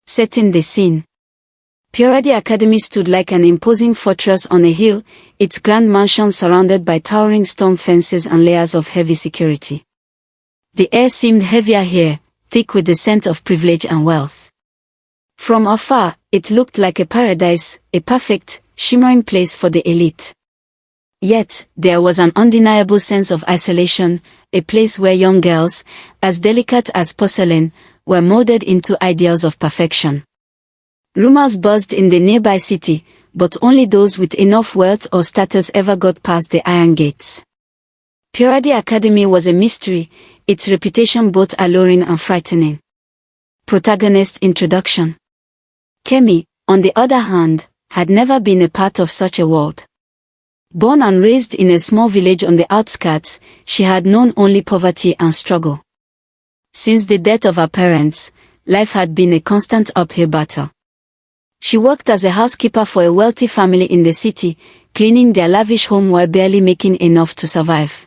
Setting the scene. Purity Academy stood like an imposing fortress on a hill, its grand mansion surrounded by towering stone fences and layers of heavy security. The air seemed heavier here, thick with the scent of privilege and wealth. From afar, it looked like a paradise, a perfect, shimmering place for the elite. Yet, there was an undeniable sense of isolation, a place where young girls, as delicate as porcelain, were molded into ideals of perfection. Rumors buzzed in the nearby city, but only those with enough wealth or status ever got past the iron gates. Purity Academy was a mystery, its reputation both alluring and frightening. Protagonist introduction. Kemi, on the other hand, had never been a part of such a world. Born and raised in a small village on the outskirts, she had known only poverty and struggle. Since the death of her parents, life had been a constant uphill battle. She worked as a housekeeper for a wealthy family in the city, cleaning their lavish home while barely making enough to survive.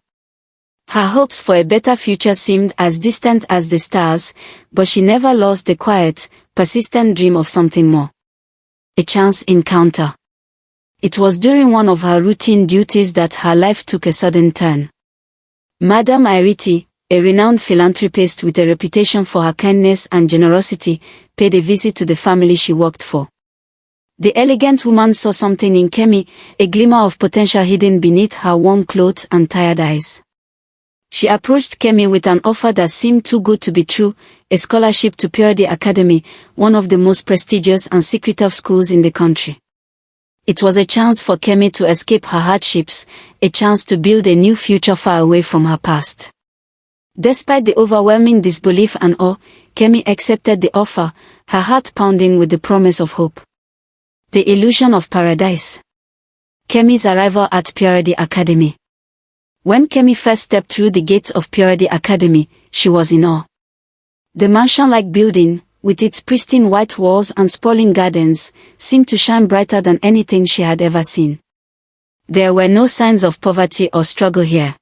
Her hopes for a better future seemed as distant as the stars, but she never lost the quiet, persistent dream of something more. A chance encounter. It was during one of her routine duties that her life took a sudden turn. Madame Iriti, a renowned philanthropist with a reputation for her kindness and generosity, paid a visit to the family she worked for. The elegant woman saw something in Kemi, a glimmer of potential hidden beneath her warm clothes and tired eyes. She approached Kemi with an offer that seemed too good to be true, a scholarship to Purity Academy, one of the most prestigious and secretive schools in the country. It was a chance for Kemi to escape her hardships, a chance to build a new future far away from her past. Despite the overwhelming disbelief and awe, Kemi accepted the offer, her heart pounding with the promise of hope. The illusion of paradise. Kemi's arrival at Purity Academy. When Kemi first stepped through the gates of Purity Academy, she was in awe. The mansion-like building, with its pristine white walls and sprawling gardens, seemed to shine brighter than anything she had ever seen. There were no signs of poverty or struggle here.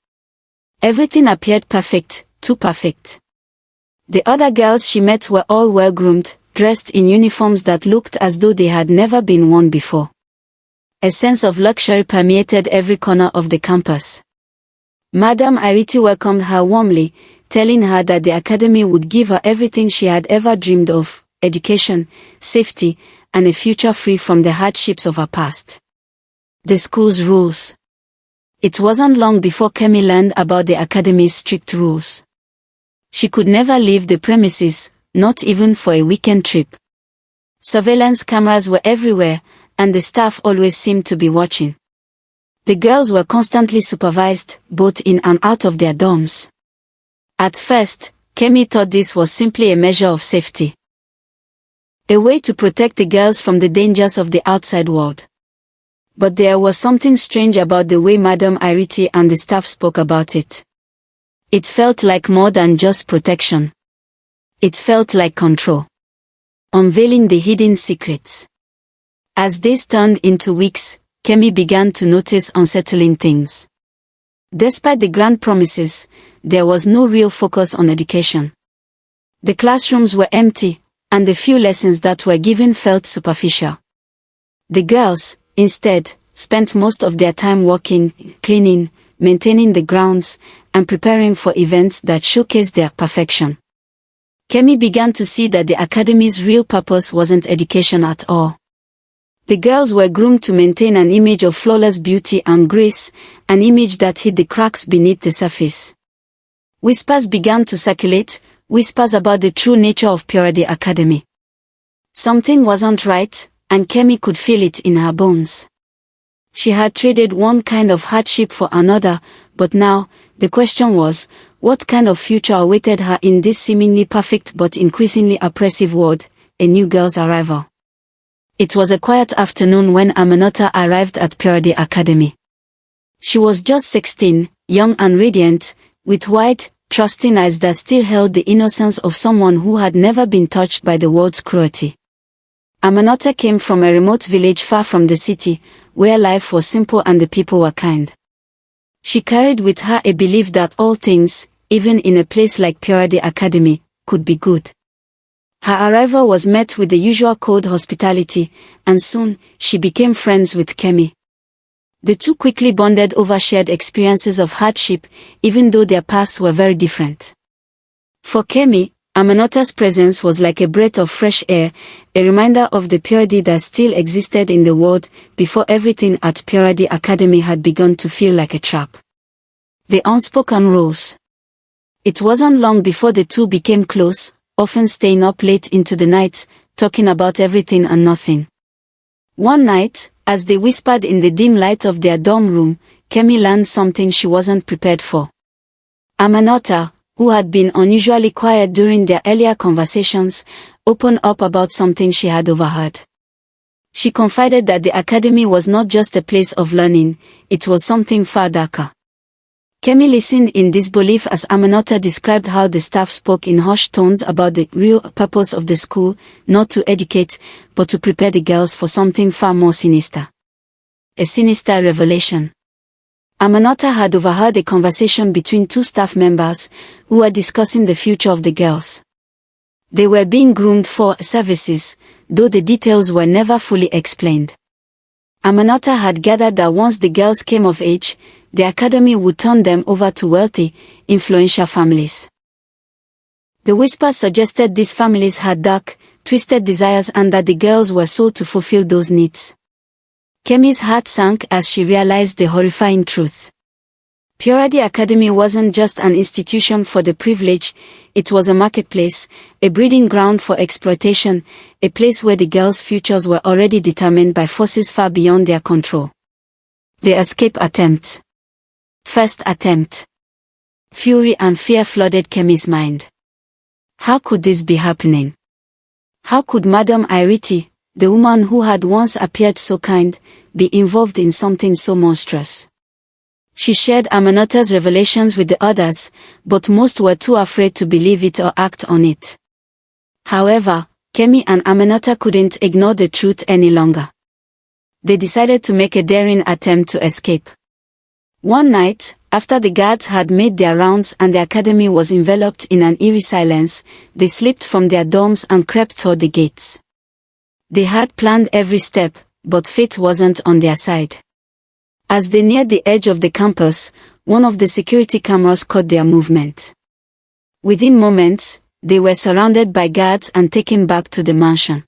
Everything appeared perfect, too perfect. The other girls she met were all well-groomed, dressed in uniforms that looked as though they had never been worn before. A sense of luxury permeated every corner of the campus. Madame Iriti welcomed her warmly, telling her that the academy would give her everything she had ever dreamed of, education, safety, and a future free from the hardships of her past. The school's rules. It wasn't long before Kemi learned about the academy's strict rules. She could never leave the premises, not even for a weekend trip. Surveillance cameras were everywhere, and the staff always seemed to be watching. The girls were constantly supervised, both in and out of their dorms. At first, Kemi thought this was simply a measure of safety. A way to protect the girls from the dangers of the outside world. But there was something strange about the way Madame Iriti and the staff spoke about it. It felt like more than just protection. It felt like control. Unveiling the hidden secrets. As days turned into weeks, Kemi began to notice unsettling things. Despite the grand promises, there was no real focus on education. The classrooms were empty, and the few lessons that were given felt superficial. The girls, instead, spent most of their time working, cleaning, maintaining the grounds, and preparing for events that showcased their perfection. Kemi began to see that the academy's real purpose wasn't education at all. The girls were groomed to maintain an image of flawless beauty and grace, an image that hid the cracks beneath the surface. Whispers began to circulate, whispers about the true nature of Purity Academy. Something wasn't right, and Kemi could feel it in her bones. She had traded one kind of hardship for another, but now, the question was, what kind of future awaited her in this seemingly perfect but increasingly oppressive world, a new girl's arrival. It was a quiet afternoon when Aminata arrived at Purity Academy. She was just 16, young and radiant, with wide, trusting eyes that still held the innocence of someone who had never been touched by the world's cruelty. Aminata came from a remote village far from the city, where life was simple and the people were kind. She carried with her a belief that all things, even in a place like Purity Academy, could be good. Her arrival was met with the usual cold hospitality, and soon, she became friends with Kemi. The two quickly bonded over shared experiences of hardship, even though their paths were very different. For Kemi, Aminata's presence was like a breath of fresh air, a reminder of the purity that still existed in the world before everything at Purity Academy had begun to feel like a trap. The unspoken rules. It wasn't long before the two became close, often staying up late into the night, talking about everything and nothing. One night, as they whispered in the dim light of their dorm room, Kemi learned something she wasn't prepared for. Aminata, who had been unusually quiet during their earlier conversations, opened up about something she had overheard. She confided that the academy was not just a place of learning, it was something far darker. Kemi listened in disbelief as Aminata described how the staff spoke in hushed tones about the real purpose of the school, not to educate, but to prepare the girls for something far more sinister. A sinister revelation. Aminata had overheard a conversation between two staff members, who were discussing the future of the girls. They were being groomed for services, though the details were never fully explained. Aminata had gathered that once the girls came of age, the academy would turn them over to wealthy, influential families. The whispers suggested these families had dark, twisted desires and that the girls were sold to fulfill those needs. Kemi's heart sank as she realized the horrifying truth. Purity Academy wasn't just an institution for the privileged, it was a marketplace, a breeding ground for exploitation, a place where the girls' futures were already determined by forces far beyond their control. The escape attempt. First attempt. Fury and fear flooded Kemi's mind. How could this be happening? How could Madame Iriti, the woman who had once appeared so kind, be involved in something so monstrous? She shared Aminata's revelations with the others, but most were too afraid to believe it or act on it. However, Kemi and Aminata couldn't ignore the truth any longer. They decided to make a daring attempt to escape. One night, after the guards had made their rounds and the academy was enveloped in an eerie silence, they slipped from their dorms and crept toward the gates. They had planned every step, but fate wasn't on their side. As they neared the edge of the campus, one of the security cameras caught their movement. Within moments, they were surrounded by guards and taken back to the mansion.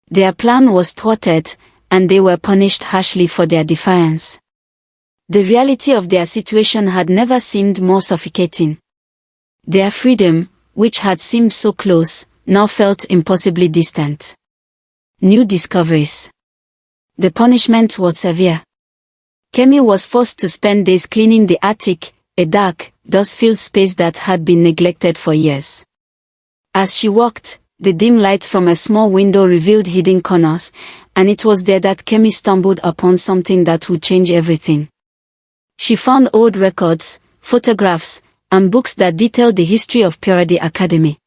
Their plan was thwarted, and they were punished harshly for their defiance. The reality of their situation had never seemed more suffocating. Their freedom, which had seemed so close, now felt impossibly distant. New discoveries. The punishment was severe. Kemi was forced to spend days cleaning the attic, a dark, dust-filled space that had been neglected for years. As she walked, the dim light from a small window revealed hidden corners, and it was there that Kemi stumbled upon something that would change everything. She found old records, photographs, and books that detailed the history of Purity Academy.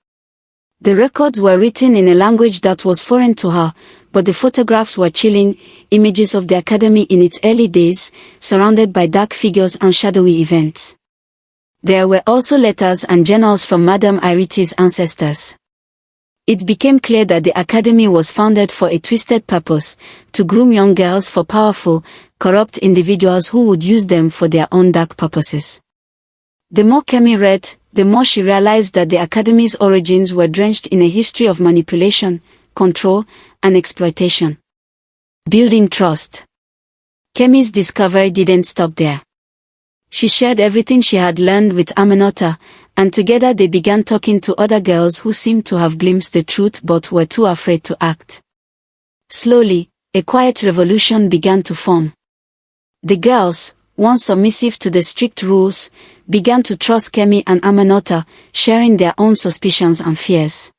The records were written in a language that was foreign to her, but the photographs were chilling, images of the academy in its early days, surrounded by dark figures and shadowy events. There were also letters and journals from Madame Iriti's ancestors. It became clear that the academy was founded for a twisted purpose, to groom young girls for powerful, corrupt individuals who would use them for their own dark purposes. The more Kemi read, the more she realized that the academy's origins were drenched in a history of manipulation, control, and exploitation. Building trust. Kemi's discovery didn't stop there. She shared everything she had learned with Aminata, and together they began talking to other girls who seemed to have glimpsed the truth but were too afraid to act. Slowly, a quiet revolution began to form. The girls, once submissive to the strict rules, began to trust Kemi and Aminata, sharing their own suspicions and fears.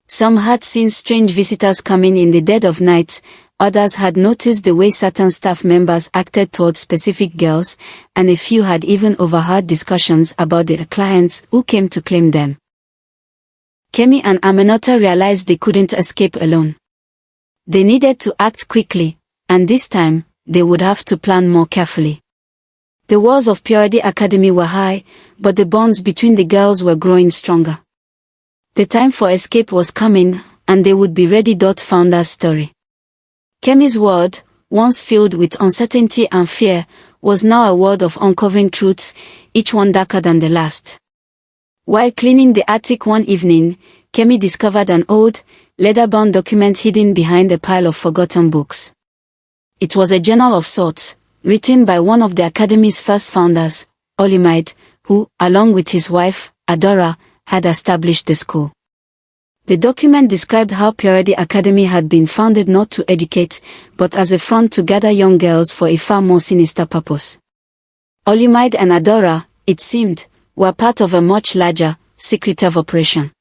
Some had seen strange visitors coming in the dead of night, others had noticed the way certain staff members acted towards specific girls, and a few had even overheard discussions about their clients who came to claim them. Kemi and Aminata realized they couldn't escape alone. They needed to act quickly, and this time, they would have to plan more carefully. The walls of Purity Academy were high, but the bonds between the girls were growing stronger. The time for escape was coming, and they would be ready. Founder's story. Kemi's world, once filled with uncertainty and fear, was now a world of uncovering truths, each one darker than the last. While cleaning the attic one evening, Kemi discovered an old, leather-bound document hidden behind a pile of forgotten books. It was a journal of sorts, written by one of the Academy's first founders, Olimide, who, along with his wife, Adora, had established the school. The document described how Purity Academy had been founded not to educate, but as a front to gather young girls for a far more sinister purpose. Olimide and Adora, it seemed, were part of a much larger, secretive operation.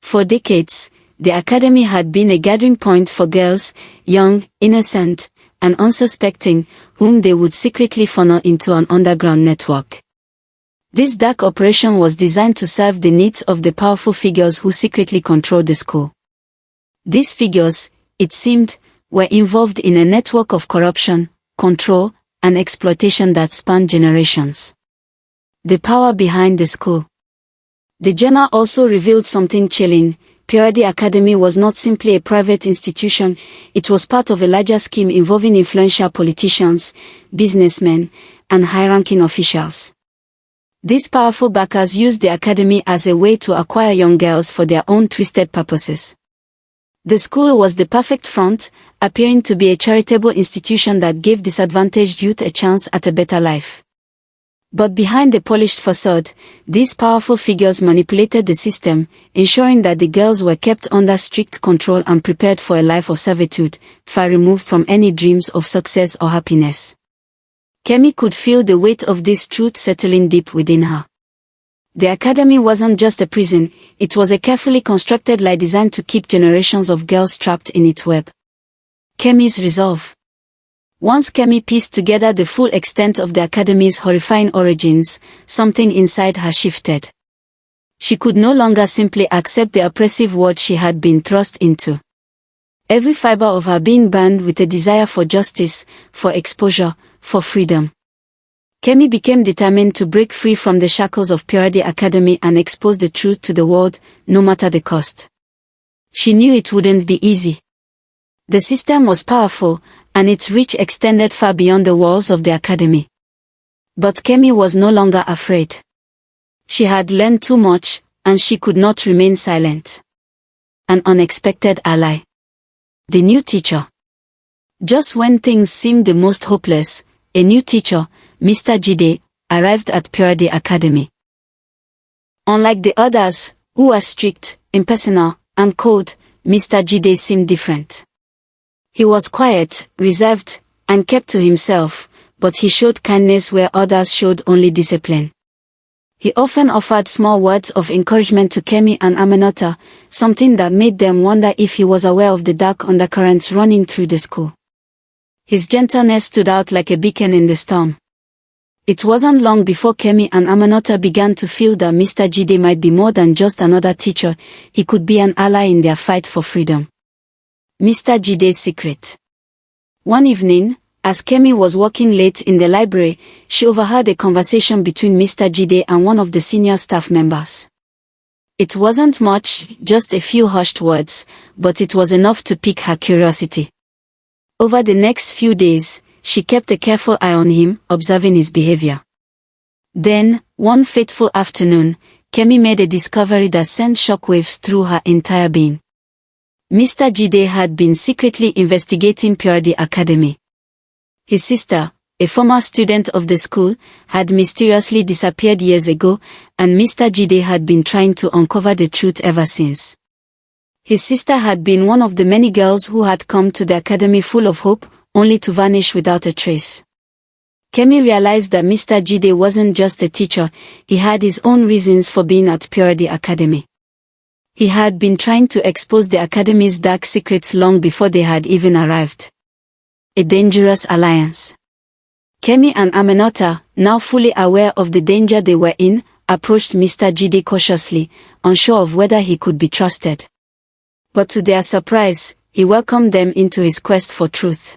For decades, the Academy had been a gathering point for girls, young, innocent, and unsuspecting, whom they would secretly funnel into an underground network. This dark operation was designed to serve the needs of the powerful figures who secretly controlled the school. These figures, it seemed, were involved in a network of corruption, control, and exploitation that spanned generations. The power behind the school. The journal also revealed something chilling. Purity Academy was not simply a private institution, it was part of a larger scheme involving influential politicians, businessmen, and high-ranking officials. These powerful backers used the academy as a way to acquire young girls for their own twisted purposes. The school was the perfect front, appearing to be a charitable institution that gave disadvantaged youth a chance at a better life. But behind the polished facade, these powerful figures manipulated the system, ensuring that the girls were kept under strict control and prepared for a life of servitude, far removed from any dreams of success or happiness. Kemi could feel the weight of this truth settling deep within her. The academy wasn't just a prison, it was a carefully constructed lie designed to keep generations of girls trapped in its web. Kemi's resolve. Once Kemi pieced together the full extent of the academy's horrifying origins, something inside her shifted. She could no longer simply accept the oppressive world she had been thrust into. Every fiber of her being burned with a desire for justice, for exposure, for freedom. Kemi became determined to break free from the shackles of Purity Academy and expose the truth to the world, no matter the cost. She knew it wouldn't be easy. The system was powerful, and its reach extended far beyond the walls of the academy. But Kemi was no longer afraid. She had learned too much, and she could not remain silent. An unexpected ally. The new teacher. Just when things seemed the most hopeless, a new teacher, Mr. Jide, arrived at Purity Academy. Unlike the others, who were strict, impersonal, and cold, Mr. Jide seemed different. He was quiet, reserved, and kept to himself, but he showed kindness where others showed only discipline. He often offered small words of encouragement to Kemi and Aminata, something that made them wonder if he was aware of the dark undercurrents running through the school. His gentleness stood out like a beacon in the storm. It wasn't long before Kemi and Aminata began to feel that Mr. Jide might be more than just another teacher, he could be an ally in their fight for freedom. Mr. Jide's secret. One evening, as Kemi was working late in the library, she overheard a conversation between Mr. Jide and one of the senior staff members. It wasn't much, just a few hushed words, but it was enough to pique her curiosity. Over the next few days, she kept a careful eye on him, observing his behavior. Then, one fateful afternoon, Kemi made a discovery that sent shockwaves through her entire being. Mr. Jide had been secretly investigating Purity Academy. His sister, a former student of the school, had mysteriously disappeared years ago, and Mr. Jide had been trying to uncover the truth ever since. His sister had been one of the many girls who had come to the academy full of hope, only to vanish without a trace. Kemi realized that Mr. Jide wasn't just a teacher, he had his own reasons for being at Purity Academy. He had been trying to expose the academy's dark secrets long before they had even arrived. A dangerous alliance. Kemi and Aminata, now fully aware of the danger they were in, approached Mr. Jide cautiously, unsure of whether he could be trusted. But to their surprise, he welcomed them into his quest for truth.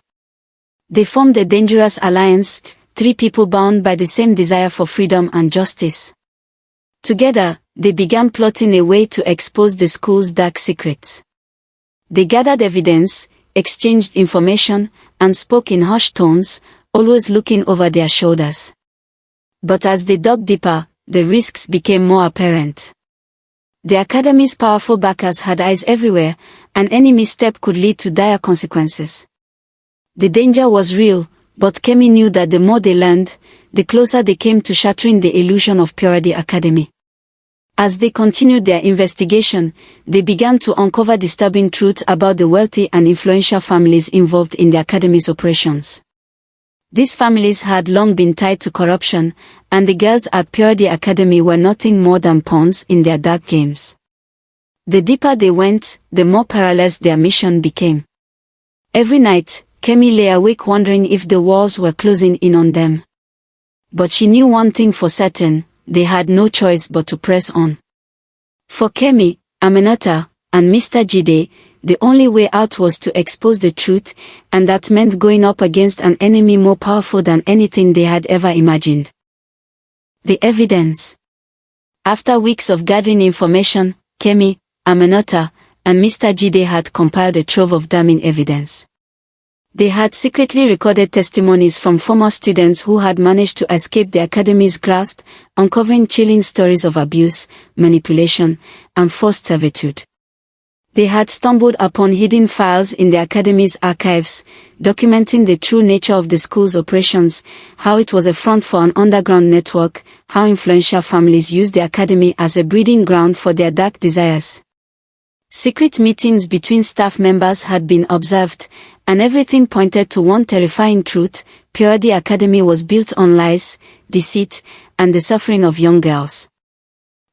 They formed a dangerous alliance, three people bound by the same desire for freedom and justice. Together, they began plotting a way to expose the school's dark secrets. They gathered evidence, exchanged information, and spoke in hushed tones, always looking over their shoulders. But as they dug deeper, the risks became more apparent. The Academy's powerful backers had eyes everywhere, and any misstep could lead to dire consequences. The danger was real, but Kemi knew that the more they learned, the closer they came to shattering the illusion of Purity Academy. As they continued their investigation, they began to uncover disturbing truth about the wealthy and influential families involved in the Academy's operations. These families had long been tied to corruption, and the girls at Purity Academy were nothing more than pawns in their dark games. The deeper they went, the more perilous their mission became. Every night, Kemi lay awake wondering if the walls were closing in on them. But she knew one thing for certain: they had no choice but to press on. For Kemi, Aminata, and Mr. Jide, the only way out was to expose the truth, and that meant going up against an enemy more powerful than anything they had ever imagined. The evidence. After weeks of gathering information, Kemi, Aminata, and Mr. Jide had compiled a trove of damning evidence. They had secretly recorded testimonies from former students who had managed to escape the Academy's grasp, uncovering chilling stories of abuse, manipulation, and forced servitude. They had stumbled upon hidden files in the Academy's archives, documenting the true nature of the school's operations, how it was a front for an underground network, how influential families used the Academy as a breeding ground for their dark desires. Secret meetings between staff members had been observed, and everything pointed to one terrifying truth: Purity Academy was built on lies, deceit, and the suffering of young girls.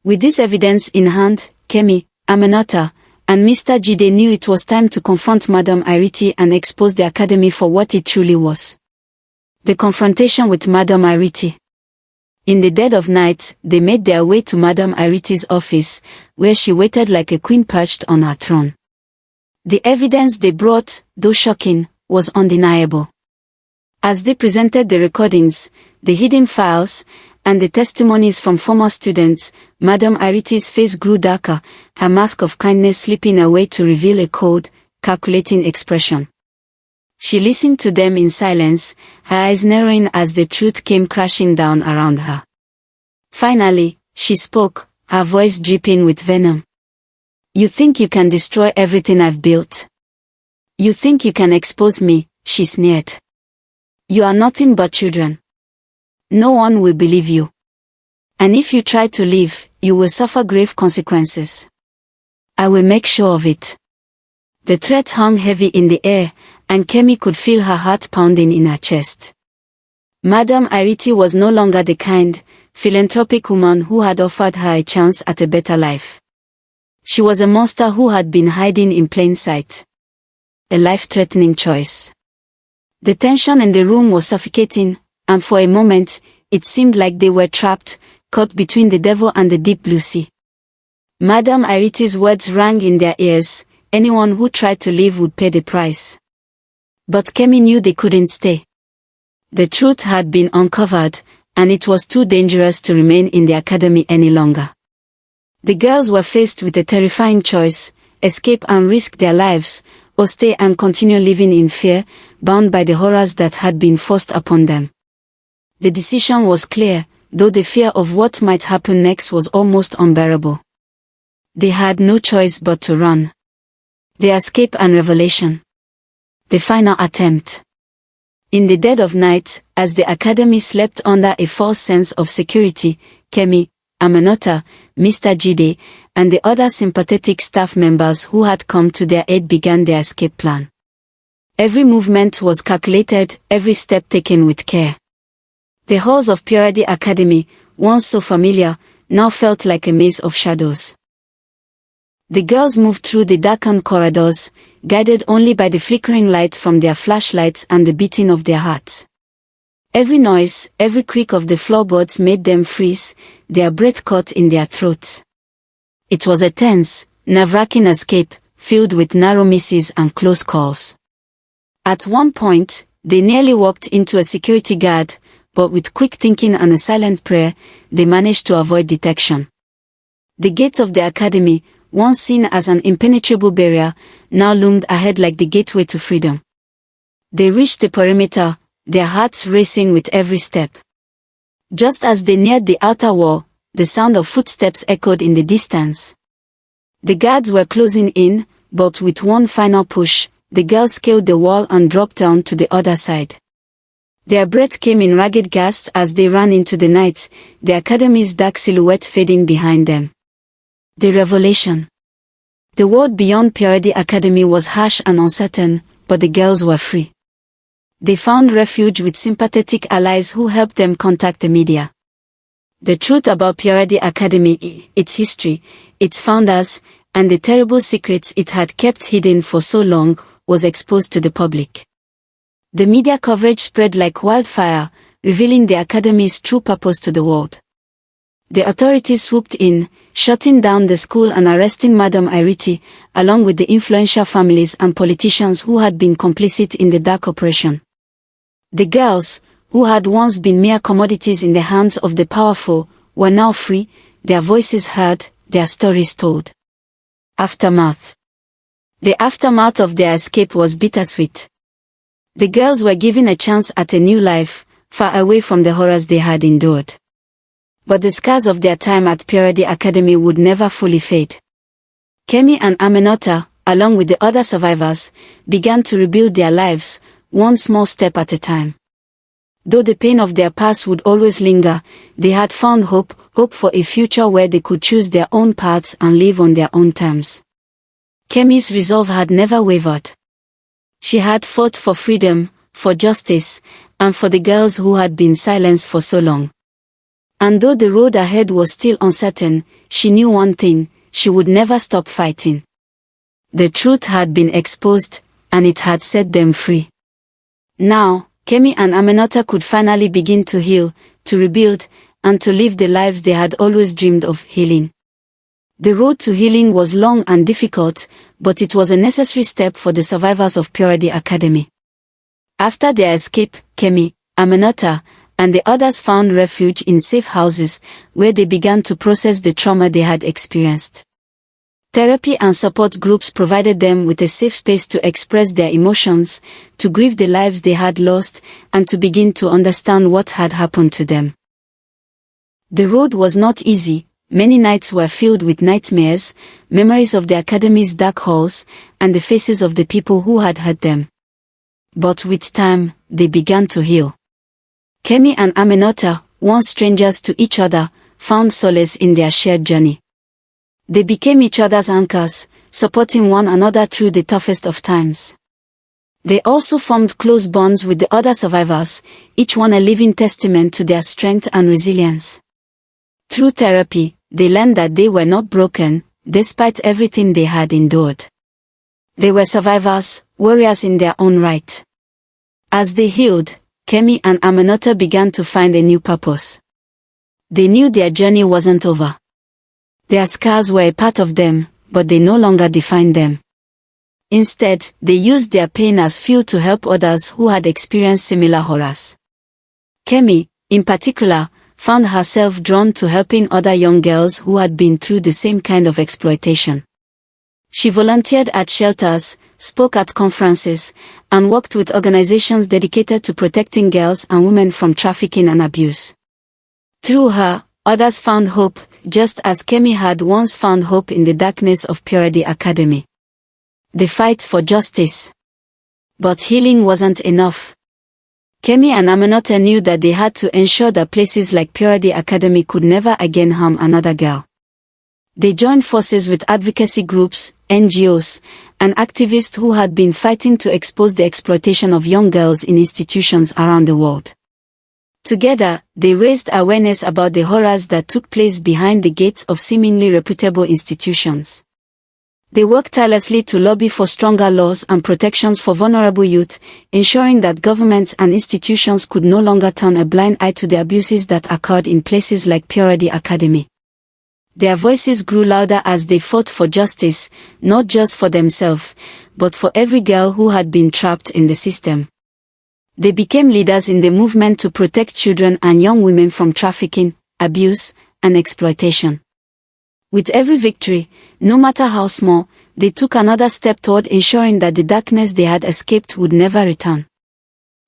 With this evidence in hand, Kemi, Aminata, and Mr. Jide knew it was time to confront Madame Iriti and expose the Academy for what it truly was. The confrontation with Madame Iriti. In the dead of night, they made their way to Madame Iriti's office, where she waited like a queen perched on her throne. The evidence they brought, though shocking, was undeniable. As they presented the recordings, the hidden files, and the testimonies from former students, Madame Iriti's face grew darker, her mask of kindness slipping away to reveal a cold, calculating expression. She listened to them in silence, her eyes narrowing as the truth came crashing down around her. Finally, she spoke, her voice dripping with venom. "You think you can destroy everything I've built? You think you can expose me?" she sneered. "You are nothing but children. No one will believe you. And if you try to leave, you will suffer grave consequences. I will make sure of it." The threat hung heavy in the air, and Kemi could feel her heart pounding in her chest. Madame Iriti was no longer the kind, philanthropic woman who had offered her a chance at a better life. She was a monster who had been hiding in plain sight. A life-threatening choice. The tension in the room was suffocating, and for a moment, it seemed like they were trapped, caught between the devil and the deep blue sea. Madame Iriti's words rang in their ears: anyone who tried to leave would pay the price. But Kemi knew they couldn't stay. The truth had been uncovered, and it was too dangerous to remain in the Academy any longer. The girls were faced with a terrifying choice: escape and risk their lives, or stay and continue living in fear, bound by the horrors that had been forced upon them. The decision was clear, though the fear of what might happen next was almost unbearable. They had no choice but to run. The escape and revelation. The final attempt. In the dead of night, as the Academy slept under a false sense of security, Kemi, Aminata, Mr. Jide, and the other sympathetic staff members who had come to their aid began their escape plan. Every movement was calculated, every step taken with care. The halls of Purity Academy, once so familiar, now felt like a maze of shadows. The girls moved through the darkened corridors, guided only by the flickering light from their flashlights and the beating of their hearts. Every noise, every creak of the floorboards made them freeze, their breath caught in their throats. It was a tense, nerve-wracking escape, filled with narrow misses and close calls. At one point, they nearly walked into a security guard, but with quick thinking and a silent prayer, they managed to avoid detection. The gates of the academy, once seen as an impenetrable barrier, now loomed ahead like the gateway to freedom. They reached the perimeter, their hearts racing with every step. Just as they neared the outer wall, the sound of footsteps echoed in the distance. The guards were closing in, but with one final push, the girls scaled the wall and dropped down to the other side. Their breath came in ragged gasps as they ran into the night, the academy's dark silhouette fading behind them. The revelation. The world beyond Purity Academy was harsh and uncertain, but the girls were free. They found refuge with sympathetic allies who helped them contact the media. The truth about Purity Academy, its history, its founders, and the terrible secrets it had kept hidden for so long, was exposed to the public. The media coverage spread like wildfire, revealing the Academy's true purpose to the world. The authorities swooped in, shutting down the school and arresting Madame Iriti, along with the influential families and politicians who had been complicit in the dark operation. The girls, who had once been mere commodities in the hands of the powerful, were now free, their voices heard, their stories told. Aftermath. The aftermath of their escape was bittersweet. The girls were given a chance at a new life, far away from the horrors they had endured. But the scars of their time at Purity Academy would never fully fade. Kemi and Aminata, along with the other survivors, began to rebuild their lives, one small step at a time. Though the pain of their past would always linger, they had found hope for a future where they could choose their own paths and live on their own terms. Kemi's resolve had never wavered. She had fought for freedom, for justice, and for the girls who had been silenced for so long. And though the road ahead was still uncertain, she knew one thing: she would never stop fighting. The truth had been exposed, and it had set them free. Now, Kemi and Aminata could finally begin to heal, to rebuild, and to live the lives they had always dreamed of healing. The road to healing was long and difficult, but it was a necessary step for the survivors of Purity Academy. After their escape, Kemi, Aminata, and the others found refuge in safe houses, where they began to process the trauma they had experienced. Therapy and support groups provided them with a safe space to express their emotions, to grieve the lives they had lost, and to begin to understand what had happened to them. The road was not easy. Many nights were filled with nightmares, memories of the Academy's dark halls, and the faces of the people who had hurt them. But with time, they began to heal. Kemi and Aminata, once strangers to each other, found solace in their shared journey. They became each other's anchors, supporting one another through the toughest of times. They also formed close bonds with the other survivors, each one a living testament to their strength and resilience. Through therapy, they learned that they were not broken, despite everything they had endured. They were survivors, warriors in their own right. As they healed, Kemi and Aminata began to find a new purpose. They knew their journey wasn't over. Their scars were a part of them, but they no longer defined them. Instead, they used their pain as fuel to help others who had experienced similar horrors. Kemi, in particular, found herself drawn to helping other young girls who had been through the same kind of exploitation. She volunteered at shelters, spoke at conferences, and worked with organizations dedicated to protecting girls and women from trafficking and abuse. Through her, others found hope, just as Kemi had once found hope in the darkness of Purity Academy. The fight for justice. But healing wasn't enough. Kemi and Aminata knew that they had to ensure that places like Purity Academy could never again harm another girl. They joined forces with advocacy groups, NGOs, and activists who had been fighting to expose the exploitation of young girls in institutions around the world. Together, they raised awareness about the horrors that took place behind the gates of seemingly reputable institutions. They worked tirelessly to lobby for stronger laws and protections for vulnerable youth, ensuring that governments and institutions could no longer turn a blind eye to the abuses that occurred in places like Purity Academy. Their voices grew louder as they fought for justice, not just for themselves, but for every girl who had been trapped in the system. They became leaders in the movement to protect children and young women from trafficking, abuse, and exploitation. With every victory, no matter how small, they took another step toward ensuring that the darkness they had escaped would never return.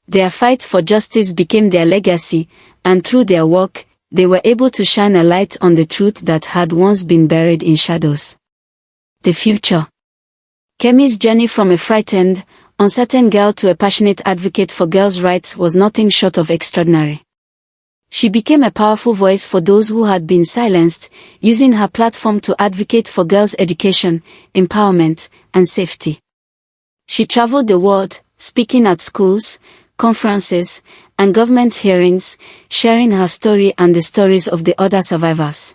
Their fight for justice became their legacy, and through their work, they were able to shine a light on the truth that had once been buried in shadows. The future. Kemi's journey from a frightened, uncertain girl to a passionate advocate for girls' rights was nothing short of extraordinary. She became a powerful voice for those who had been silenced, using her platform to advocate for girls' education, empowerment, and safety. She traveled the world, speaking at schools, conferences, and government hearings, sharing her story and the stories of the other survivors.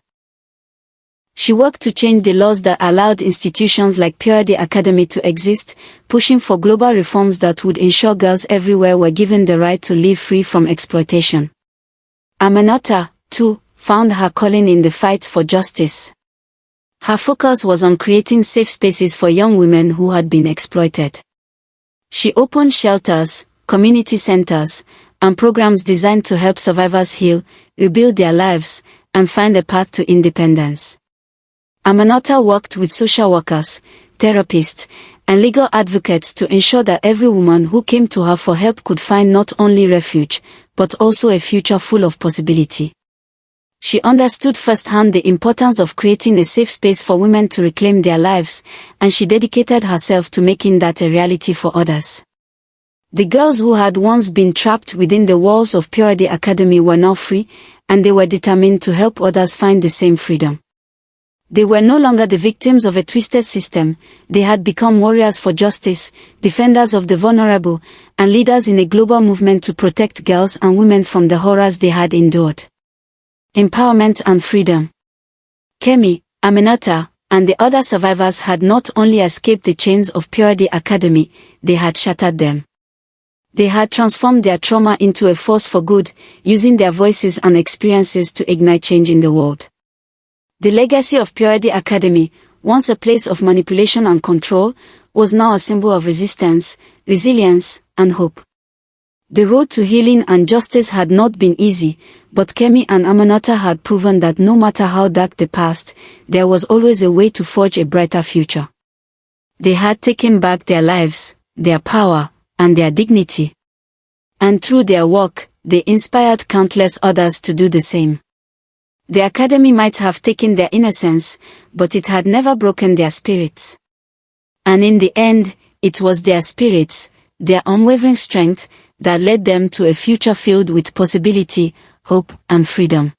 She worked to change the laws that allowed institutions like Purity Academy to exist, pushing for global reforms that would ensure girls everywhere were given the right to live free from exploitation. Aminata, too, found her calling in the fight for justice. Her focus was on creating safe spaces for young women who had been exploited. She opened shelters, community centers, and programs designed to help survivors heal, rebuild their lives, and find a path to independence. Aminata worked with social workers, therapists, and legal advocates to ensure that every woman who came to her for help could find not only refuge, but also a future full of possibility. She understood firsthand the importance of creating a safe space for women to reclaim their lives, and she dedicated herself to making that a reality for others. The girls who had once been trapped within the walls of Purity Academy were now free, and they were determined to help others find the same freedom. They were no longer the victims of a twisted system, they had become warriors for justice, defenders of the vulnerable, and leaders in a global movement to protect girls and women from the horrors they had endured. Empowerment and freedom. Kemi, Aminata, and the other survivors had not only escaped the chains of Purity Academy, they had shattered them. They had transformed their trauma into a force for good, using their voices and experiences to ignite change in the world. The legacy of Purity Academy, once a place of manipulation and control, was now a symbol of resistance, resilience, and hope. The road to healing and justice had not been easy, but Kemi and Aminata had proven that no matter how dark the past, there was always a way to forge a brighter future. They had taken back their lives, their power, and their dignity. And through their work, they inspired countless others to do the same. The academy might have taken their innocence, but it had never broken their spirits. And in the end, it was their spirits, their unwavering strength, that led them to a future filled with possibility, hope, and freedom.